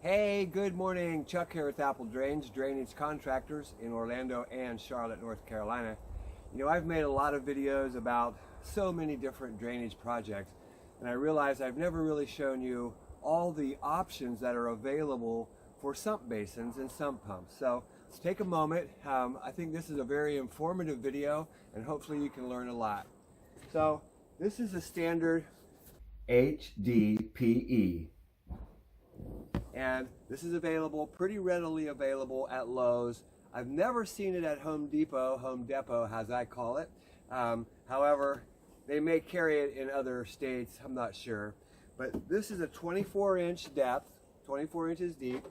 Hey, good morning. Chuck here with Apple Drains, drainage contractors in Orlando and Charlotte, North Carolina. You know, I've made a lot of videos about so many different drainage projects, and I realize I've never really shown you all the options that are available for sump basins and sump pumps. So let's take a moment. I think this is a very informative video, and hopefully you can learn a lot. So this is a standard HDPE. And this is available, pretty readily available at Lowe's. I've never seen it at Home Depot as I call it. However, they may carry it in other states, I'm not sure. But this is a 24-inch depth, 24 inches deep,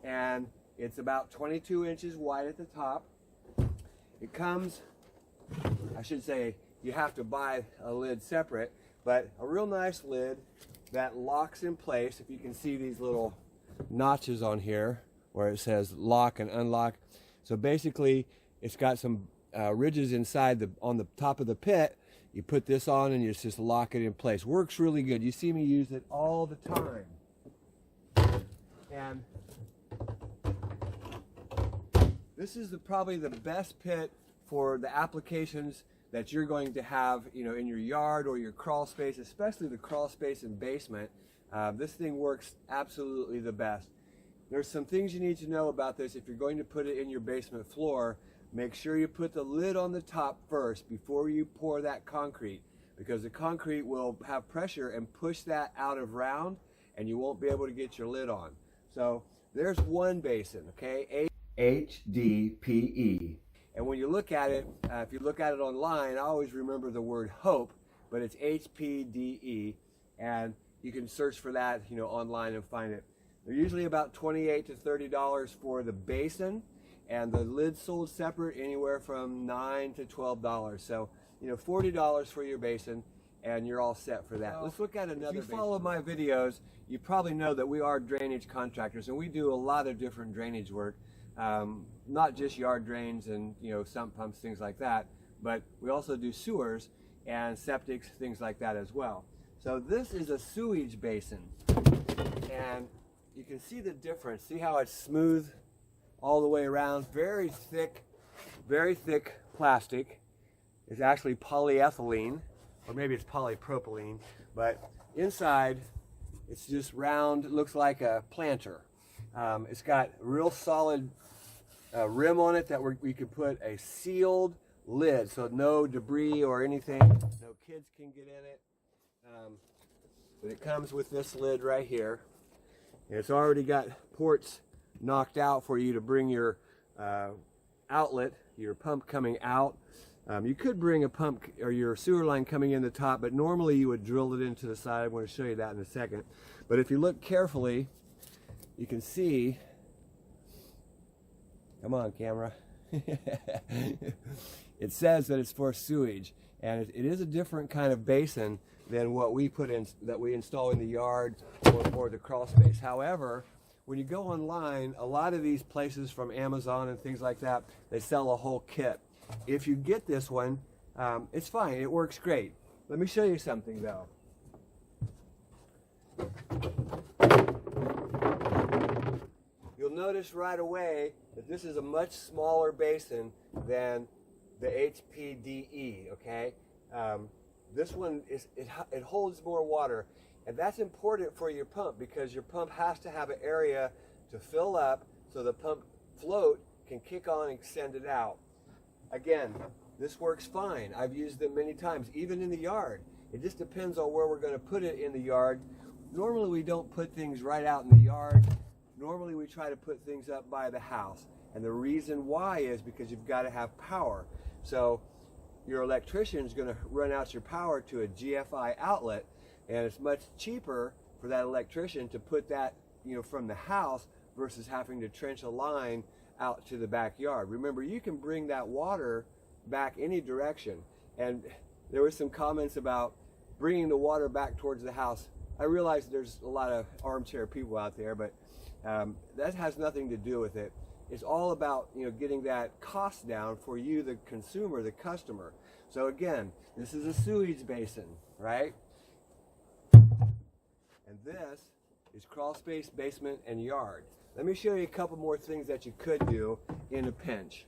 and it's about 22 inches wide at the top. It comes, I should say, you have to buy a lid separate, but a real nice lid that locks in place. If you can see these little notches on here where it says lock and unlock. So basically it's got some ridges inside on the top of the pit. You put this on and you just lock it in place. Works really good. You see me use it all the time. And this is probably the best pit for the applications that you're going to have, you know, in your yard or your crawl space, especially the crawl space and basement. This thing works absolutely the best. There's some things you need to know about this. If you're going to put it in your basement floor, make sure you put the lid on the top first before you pour that concrete, because the concrete will have pressure and push that out of round and you won't be able to get your lid on. So there's one basin, okay? HDPE. And when you look at it, if you look at it online, I always remember the word hope, but it's HPDE, and you can search for that, you know, online and find it. They're usually about $28 to $30 for the basin, and the lid sold separate anywhere from $9 to $12. So, you know, $40 for your basin, and you're all set for that. Let's look at another. If you follow my videos, you probably know that we are drainage contractors, and we do a lot of different drainage work. Not just yard drains and, you know, sump pumps, things like that, but we also do sewers and septics, things like that as well. So this is a sewage basin, and you can see the difference. See how it's smooth all the way around? Very thick plastic. It's actually polyethylene, or maybe it's polypropylene, but inside it's just round. It looks like a planter. It's got real solid rim on it that we could put a sealed lid, so no debris or anything, no kids can get in it. But it comes with this lid right here. And it's already got ports knocked out for you to bring your outlet, your pump coming out. You could bring a pump or your sewer line coming in the top, but normally you would drill it into the side. I'm going to show you that in a second. But if you look carefully, you can see, come on camera, it says that it's for sewage, and it is a different kind of basin than what we put in, that we install in the yard or the crawl space. However, when you go online, a lot of these places from Amazon and things like that, they sell a whole kit. If you get this one, it's fine, it works great. Let me show you something though. You'll notice right away that this is a much smaller basin than the HPDE, okay? This one, it holds more water, and that's important for your pump because your pump has to have an area to fill up so the pump float can kick on and send it out. Again, this works fine. I've used them many times, even in the yard. It just depends on where we're going to put it in the yard. Normally we don't put things right out in the yard. Normally we try to put things up by the house, and the reason why is because you've got to have power. So your electrician is going to run out your power to a GFI outlet, and it's much cheaper for that electrician to put that, you know, from the house versus having to trench a line out to the backyard. Remember, you can bring that water back any direction, and there were some comments about bringing the water back towards the house. I realize there's a lot of armchair people out there, but that has nothing to do with it. It's all about, you know, getting that cost down for you, the consumer, the customer. So again, this is a sewage basin, right? And this is crawl space, basement, and yard. Let me show you a couple more things that you could do in a pinch.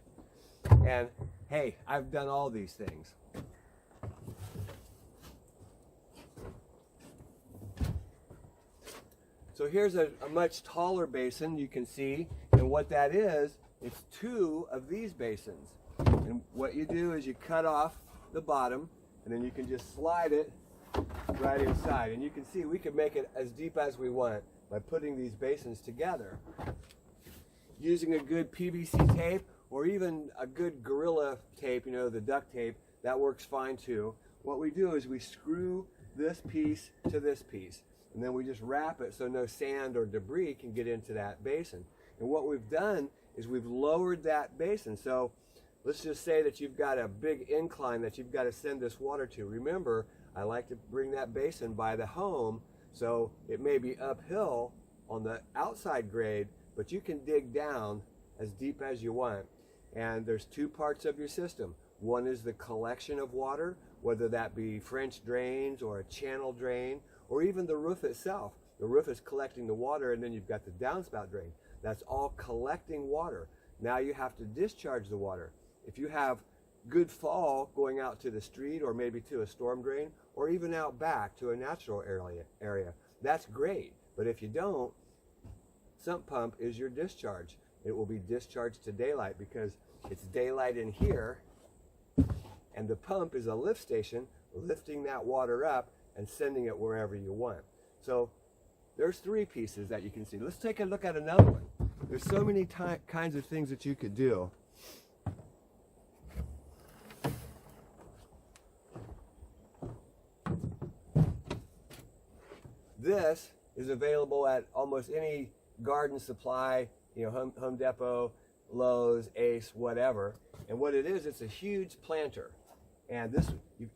And hey, I've done all these things. So here's a much taller basin, you can see, and what that is, it's two of these basins. And what you do is you cut off the bottom, and then you can just slide it right inside. And you can see we can make it as deep as we want by putting these basins together. Using a good PVC tape, or even a good Gorilla tape, you know, the duct tape, that works fine too. What we do is we screw this piece to this piece, and then we just wrap it so no sand or debris can get into that basin. And what we've done is we've lowered that basin. So let's just say that you've got a big incline that you've got to send this water to. Remember, I like to bring that basin by the home, so it may be uphill on the outside grade, but you can dig down as deep as you want. And there's two parts of your system. One is the collection of water, whether that be French drains or a channel drain, or even the roof itself. The roof is collecting the water, and then you've got the downspout drain. That's all collecting water. Now you have to discharge the water. If you have good fall going out to the street, or maybe to a storm drain, or even out back to a natural area, that's great. But if you don't, sump pump is your discharge. It will be discharged to daylight because it's daylight in here, and the pump is a lift station lifting that water up and sending it wherever you want. So there's three pieces that you can see. Let's take a look at another one. There's so many kinds of things that you could do. This is available at almost any garden supply, you know, Home Depot, Lowe's, Ace, whatever. And what it is, it's a huge planter. And this,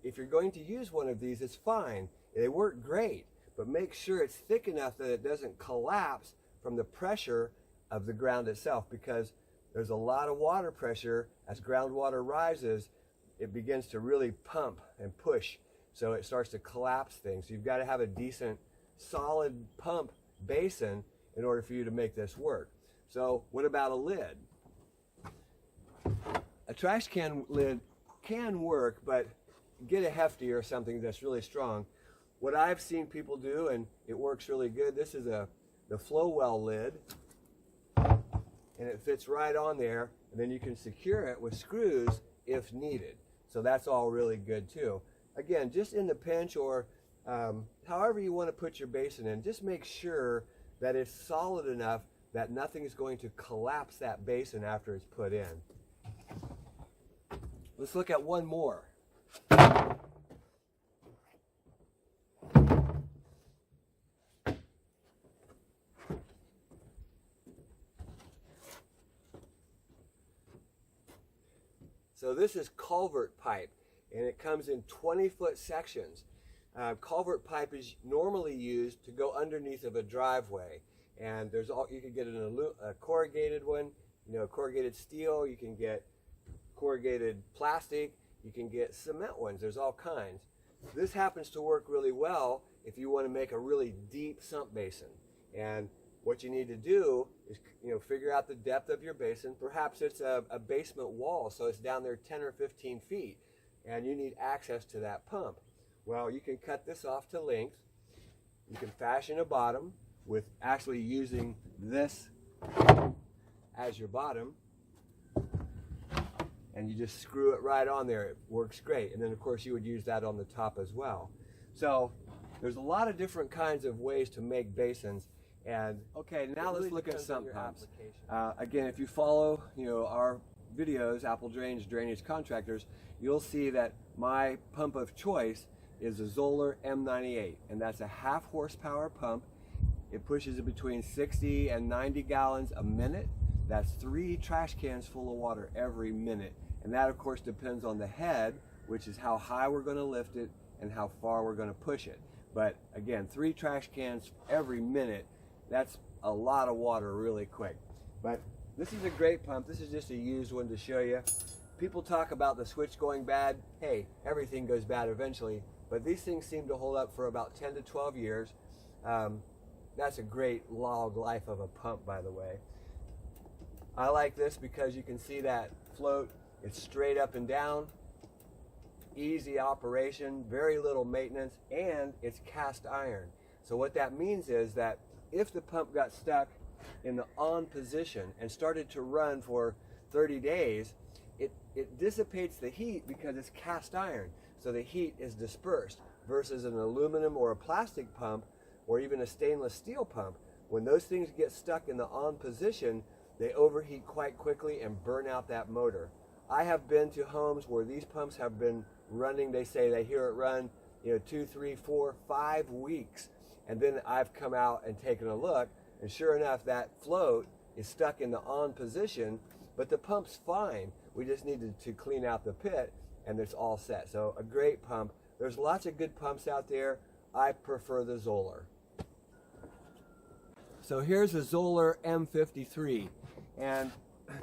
if you're going to use one of these, it's fine. They work great, but make sure it's thick enough that it doesn't collapse from the pressure of the ground itself, because there's a lot of water pressure. As groundwater rises, it begins to really pump and push, so it starts to collapse things. So you've got to have a decent, solid pump basin in order for you to make this work. So what about a lid? A trash can lid can work, but get a hefty or something that's really strong. What I've seen people do, and it works really good, this is the flow well lid, and it fits right on there, and then you can secure it with screws if needed. So that's all really good too. Again, just in the pinch, or however you want to put your basin in, just make sure that it's solid enough that nothing is going to collapse that basin after it's put in. Let's look at one more. So this is culvert pipe, and it comes in 20-foot sections. Culvert pipe is normally used to go underneath of a driveway, and there's all, you can get a corrugated one, you know, corrugated steel, you can get corrugated plastic, you can get cement ones, there's all kinds. This happens to work really well if you want to make a really deep sump basin. And what you need to do is, you know, figure out the depth of your basin. Perhaps it's a basement wall, so it's down there 10 or 15 feet, and you need access to that pump. Well, you can cut this off to length. You can fashion a bottom with actually using this as your bottom, and you just screw it right on there. It works great. And then of course you would use that on the top as well. So there's a lot of different kinds of ways to make basins. And okay, now let's look at sump pumps. Again, if you follow, you know, our videos, Apple Drains, Drainage Contractors, you'll see that my pump of choice is a Zoller M98, and that's a 1/2 horsepower pump. It pushes it between 60 and 90 gallons a minute. That's 3 trash cans full of water every minute. And that of course depends on the head, which is how high we're going to lift it and how far we're going to push it. But again, 3 trash cans every minute, that's a lot of water really quick. But this is a great pump. This is just a used one to show you. People talk about the switch going bad. Hey, everything goes bad eventually, but these things seem to hold up for about 10 to 12 years. that's a great log life of a pump, by the way. I like this because you can see that float. It's straight up and down, easy operation, very little maintenance, and it's cast iron. So what that means is that if the pump got stuck in the on position and started to run for 30 days, it dissipates the heat because it's cast iron. So the heat is dispersed versus an aluminum or a plastic pump or even a stainless steel pump. When those things get stuck in the on position, they overheat quite quickly and burn out that motor. I have been to homes where these pumps have been running, they say they hear it run, 2, 3, 4, 5 weeks. And then I've come out and taken a look, and sure enough, that float is stuck in the on position, but the pump's fine. We just needed to clean out the pit, and it's all set. So a great pump. There's lots of good pumps out there. I prefer the Zoller. So here's a Zoller M53, and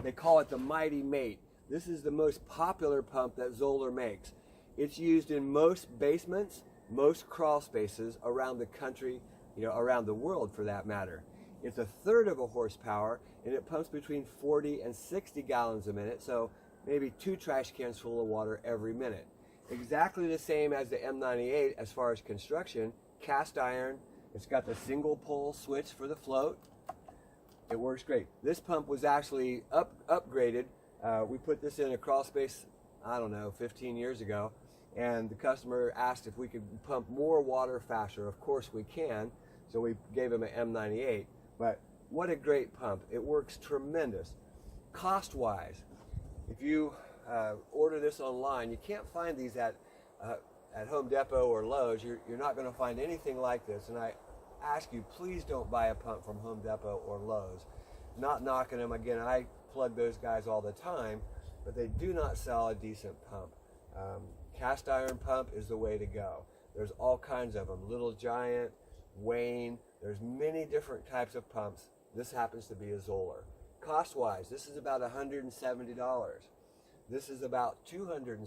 they call it the Mighty Mate. This is the most popular pump that Zoller makes. It's used in most basements, most crawl spaces around the country, around the world for that matter. It's a third of a horsepower, and it pumps between 40 and 60 gallons a minute, so maybe 2 trash cans full of water every minute. Exactly the same as the M98 as far as construction, cast iron. It's got the single pole switch for the float. It works great. This pump was actually upgraded. We put this in a crawl space, 15 years ago, and the customer asked if we could pump more water faster. Of course we can, so we gave him an M98. But what a great pump. It works tremendous. Cost-wise, if you order this online, you can't find these at Home Depot or Lowe's. You're not going to find anything like this. And I ask you, please don't buy a pump from Home Depot or Lowe's. Not knocking them. Again, I plug those guys all the time, but they do not sell a decent pump. Cast iron pump is the way to go. There's all kinds of them. Little Giant, Wayne. There's many different types of pumps. This happens to be a Zoller. Cost-wise, this is about $170. This is about $270.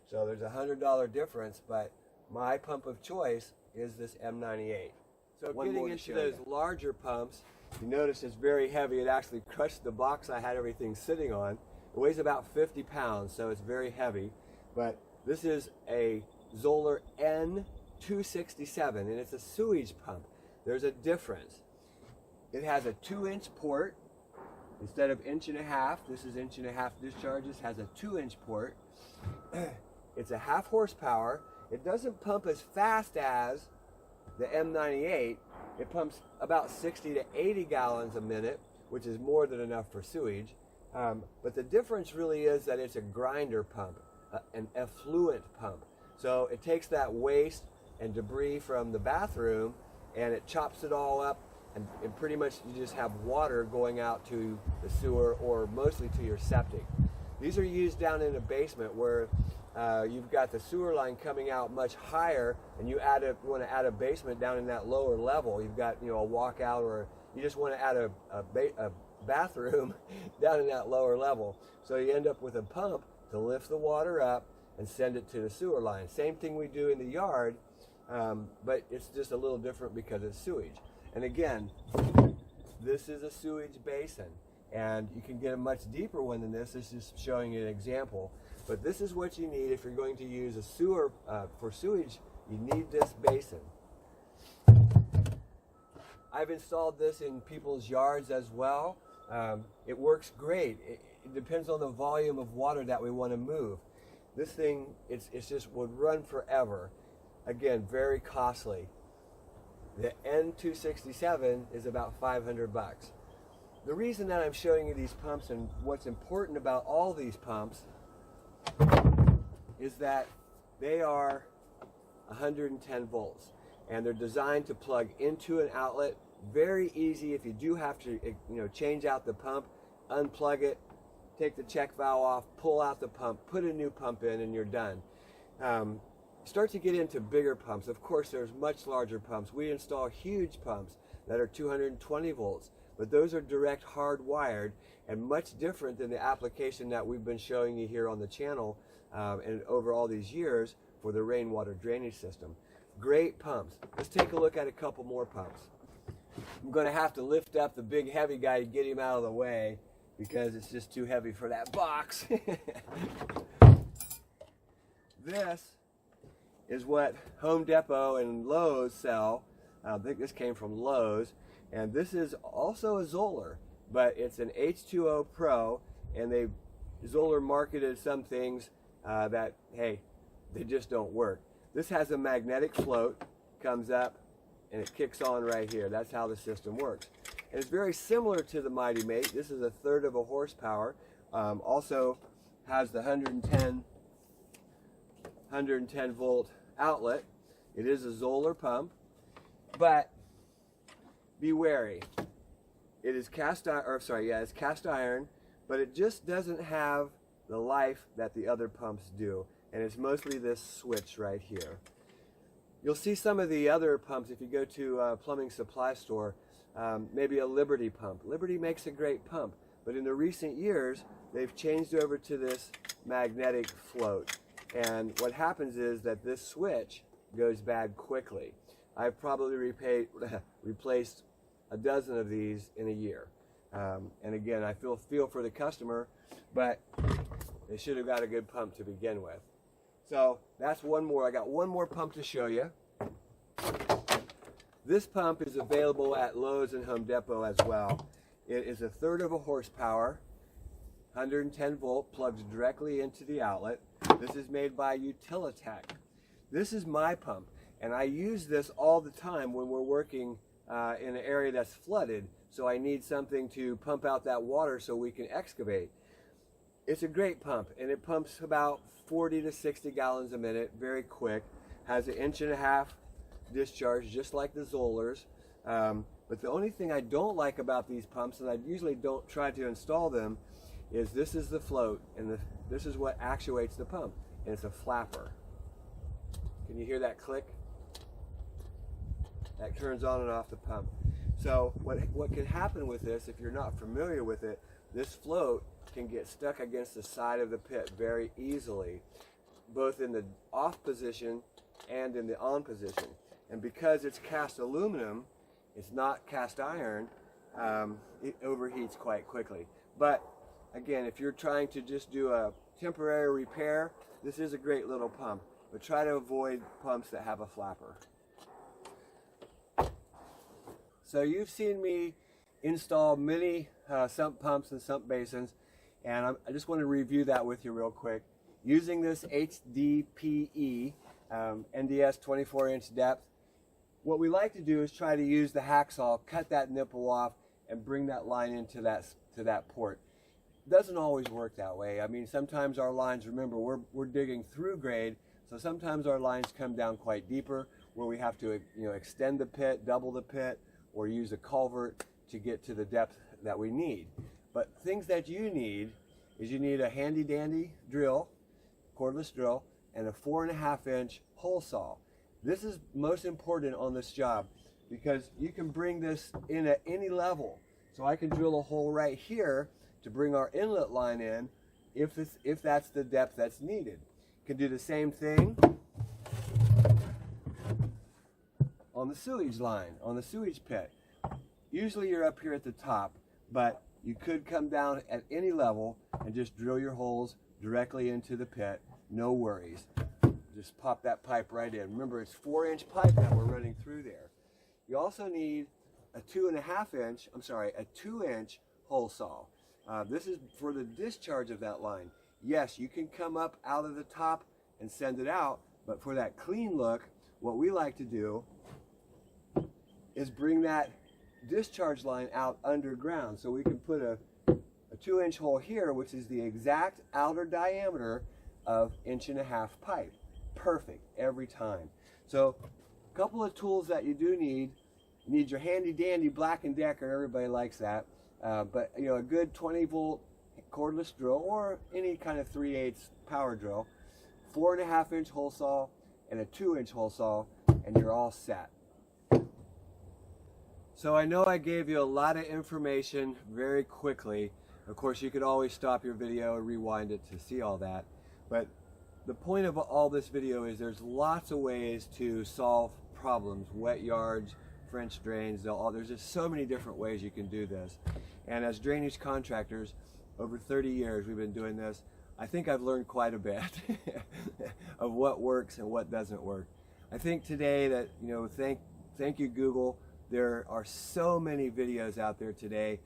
So there's a $100 difference, but my pump of choice is this M98. So getting into those larger pumps, you notice it's very heavy. It actually crushed the box I had everything sitting on. It weighs about 50 pounds, so it's very heavy. But this is a Zoller N267, and it's a sewage pump. There's a difference. It has a 2-inch port. Instead of 1.5 inches, this is 1.5 inch discharge. This has a 2-inch port. It's a 0.5 horsepower. It doesn't pump as fast as the M98. It pumps about 60 to 80 gallons a minute, which is more than enough for sewage. But the difference really is that it's a grinder pump, an effluent pump. So it takes that waste and debris from the bathroom and it chops it all up, and pretty much you just have water going out to the sewer or mostly to your septic. These are used down in a basement where you've got the sewer line coming out much higher, and you want to add a basement down in that lower level. You've got a walkout, or you just want to add a bathroom down in that lower level. So you end up with a pump to lift the water up and send it to the sewer line. Same thing we do in the yard, but it's just a little different because it's sewage. And again, this is a sewage basin, and you can get a much deeper one than this. This is showing you an example. But this is what you need if you're going to use a sewer for sewage. You need this basin. I've installed this in people's yards as well. It works great. It depends on the volume of water that we want to move. This thing, it's just would run forever. Again, very costly. The N267 is about $500. The reason that I'm showing you these pumps and what's important about all these pumps is that they are 110 volts, and they're designed to plug into an outlet. Very easy. If you do have to change out the pump, unplug it, take the check valve off, pull out the pump, put a new pump in, and you're done. Start to get into bigger pumps. Of course, there's much larger pumps. We install huge pumps that are 220 volts, but those are direct hardwired and much different than the application that we've been showing you here on the channel and over all these years for the rainwater drainage system. Great pumps. Let's take a look at a couple more pumps. I'm going to have to lift up the big heavy guy to get him out of the way because it's just too heavy for that box. This is what Home Depot and Lowe's sell. I think this came from Lowe's. And this is also a Zoller, but it's an H2O Pro, and Zoller marketed some things that, hey, they just don't work. This has a magnetic float, comes up, and it kicks on right here. That's how the system works. And it's very similar to the Mighty Mate. This is 1/3 of a horsepower. Also has the 110 volt outlet. It is a Zoller pump, but be wary. It is cast iron, but it just doesn't have the life that the other pumps do. And it's mostly this switch right here. You'll see some of the other pumps if you go to a plumbing supply store, maybe a Liberty pump. Liberty makes a great pump, but in the recent years, they've changed over to this magnetic float. And what happens is that this switch goes bad quickly. I've probably replaced a dozen of these in a year. And again, I feel for the customer, but they should have got a good pump to begin with. So that's one more. I got one more pump to show you. This pump is available at Lowe's and Home Depot as well. It is 1/3 of a horsepower, 110 volt, plugs directly into the outlet. This is made by Utilitech. This is my pump, and I use this all the time when we're working in an area that's flooded. So I need something to pump out that water so we can excavate. It's a great pump, and it pumps about 40 to 60 gallons a minute, very quick. Has an 1.5 inch discharge, just like the Zollers. But the only thing I don't like about these pumps, and I usually don't try to install them, is this is the float, and this is what actuates the pump, and it's a flapper. Can you hear that click? That turns on and off the pump. So what can happen with this, if you're not familiar with it, this float can get stuck against the side of the pit very easily, both in the off position and in the on position. And because it's cast aluminum, it's not cast iron, it overheats quite quickly. But again, if you're trying to just do a temporary repair, this is a great little pump. But try to avoid pumps that have a flapper. So you've seen me install many sump pumps and sump basins, and I just want to review that with you real quick. Using this HDPE NDS 24-inch depth, what we like to do is try to use the hacksaw, cut that nipple off, and bring that line into that port. It doesn't always work that way. I mean, sometimes our lines, remember, we're digging through grade, so sometimes our lines come down quite deeper, where we have to extend the pit, double the pit, or use a culvert to get to the depth that we need. But things that you need is you need a handy dandy drill, cordless drill, and a 4.5 inch hole saw. This is most important on this job because you can bring this in at any level. So I can drill a hole right here to bring our inlet line in if that's the depth that's needed. You can do the same thing on the sewage line, on the sewage pit. Usually you're up here at the top, but you could come down at any level and just drill your holes directly into the pit. No worries. Just pop that pipe right in. Remember, it's 4-inch pipe that we're running through there. You also need a 2-inch hole saw. This is for the discharge of that line. Yes, you can come up out of the top and send it out, but for that clean look, what we like to do is bring that discharge line out underground. So we can put a 2-inch hole here, which is the exact outer diameter of 1.5 inch pipe. Perfect every time. So a couple of tools that you do need. You need your handy dandy Black & Decker. Everybody likes that. But a good 20 volt cordless drill or any kind of 3/8 power drill, 4.5 inch hole saw, and a 2-inch hole saw, and you're all set. So I know I gave you a lot of information very quickly. Of course, you could always stop your video and rewind it to see all that. But the point of all this video is there's lots of ways to solve problems, wet yards, French drains, there's just so many different ways you can do this. And as drainage contractors, over 30 years we've been doing this, I think I've learned quite a bit of what works and what doesn't work. I think today that, thank you Google, there are so many videos out there today,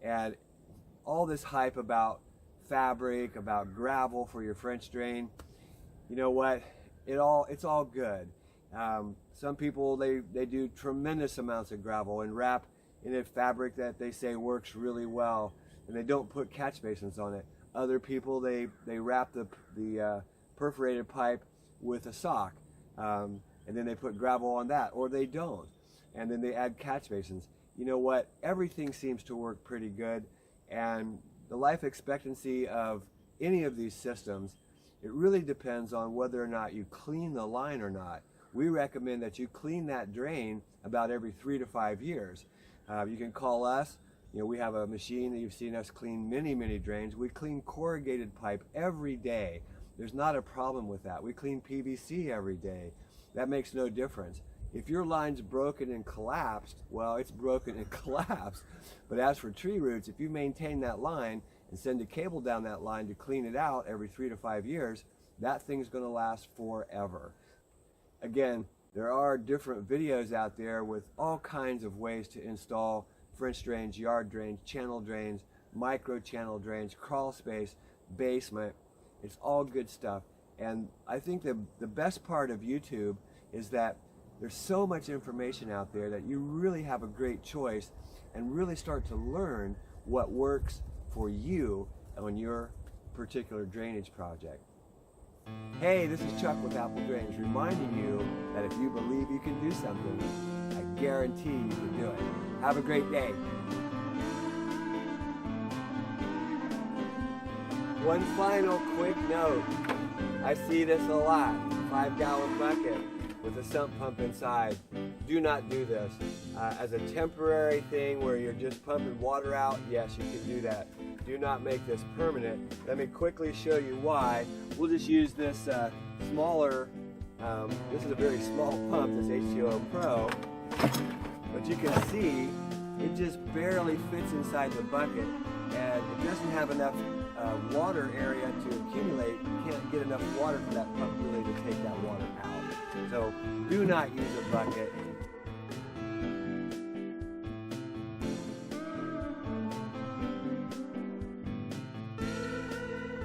and all this hype about fabric, about gravel for your French drain, you know what, it's all good. Some people, they do tremendous amounts of gravel and wrap in a fabric that they say works really well, and they don't put catch basins on it. Other people, they wrap the perforated pipe with a sock, and then they put gravel on that, or they don't, and then they add catch basins. You know what, everything seems to work pretty good, and the life expectancy of any of these systems, it really depends on whether or not you clean the line or not. We recommend that you clean that drain about every 3 to 5 years. You can call us. We have a machine that you've seen us clean many drains. We clean corrugated pipe every day. There's not a problem with that. We clean PVC every day. That makes no difference. If your line's broken and collapsed, well, it's broken and collapsed. But as for tree roots, if you maintain that line and send a cable down that line to clean it out every 3 to 5 years, that thing's going to last forever. Again, there are different videos out there with all kinds of ways to install French drains, yard drains, channel drains, micro channel drains, crawl space, basement. It's all good stuff. And I think the best part of YouTube is that there's so much information out there that you really have a great choice and really start to learn what works for you on your particular drainage project. Hey, this is Chuck with Apple Drains, reminding you that if you believe you can do something, I guarantee you can do it. Have a great day. One final quick note. I see this a lot. 5-gallon bucket with a sump pump inside. Do not do this. As a temporary thing where you're just pumping water out, yes, you can do that. Do not make this permanent. Let me quickly show you why. We'll just use this smaller, this is a very small pump, this H2O Pro, but you can see it just barely fits inside the bucket, and it doesn't have enough water area to accumulate. You can't get enough water for that pump really to take that water out. So do not use a bucket.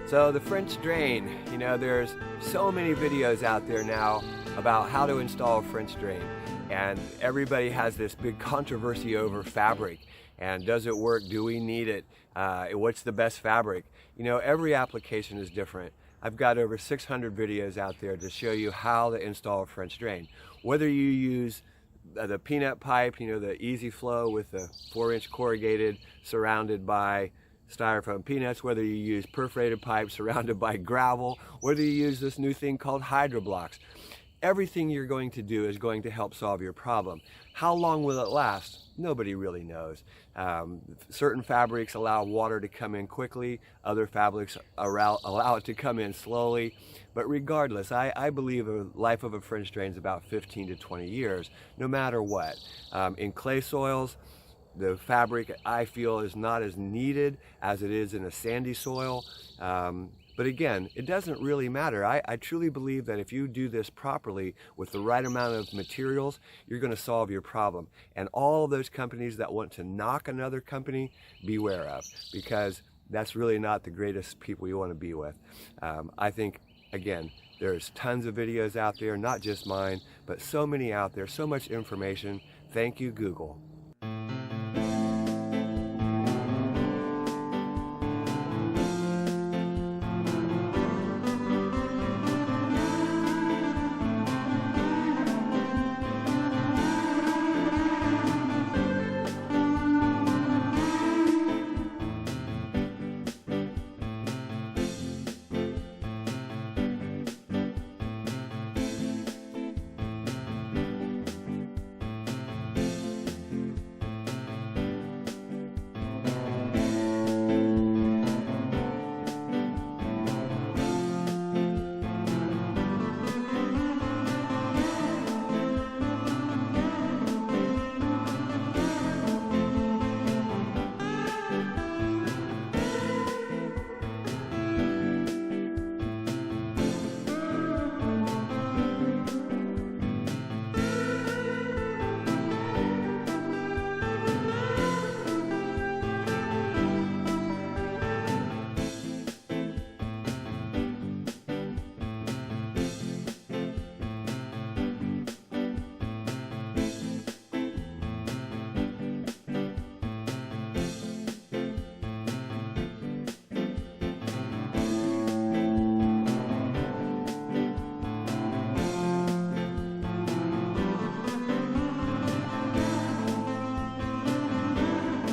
So the French drain, there's so many videos out there now about how to install a French drain, and everybody has this big controversy over fabric, and does it work, do we need it, what's the best fabric. Every application is different. I've got over 600 videos out there to show you how to install a French drain. Whether you use the peanut pipe, the easy flow with the 4-inch corrugated surrounded by Styrofoam peanuts, whether you use perforated pipe surrounded by gravel, whether you use this new thing called hydroblox. Everything you're going to do is going to help solve your problem. How long will it last? Nobody really knows. Certain fabrics allow water to come in quickly, other fabrics allow it to come in slowly. But regardless, I believe the life of a French drain is about 15 to 20 years, no matter what. In clay soils, the fabric, I feel, is not as needed as it is in a sandy soil. But again, it doesn't really matter. I truly believe that if you do this properly with the right amount of materials, you're going to solve your problem. And all of those companies that want to knock another company, beware of, because that's really not the greatest people you want to be with. I think, again, there's tons of videos out there, not just mine, but so many out there, so much information. Thank you, Google.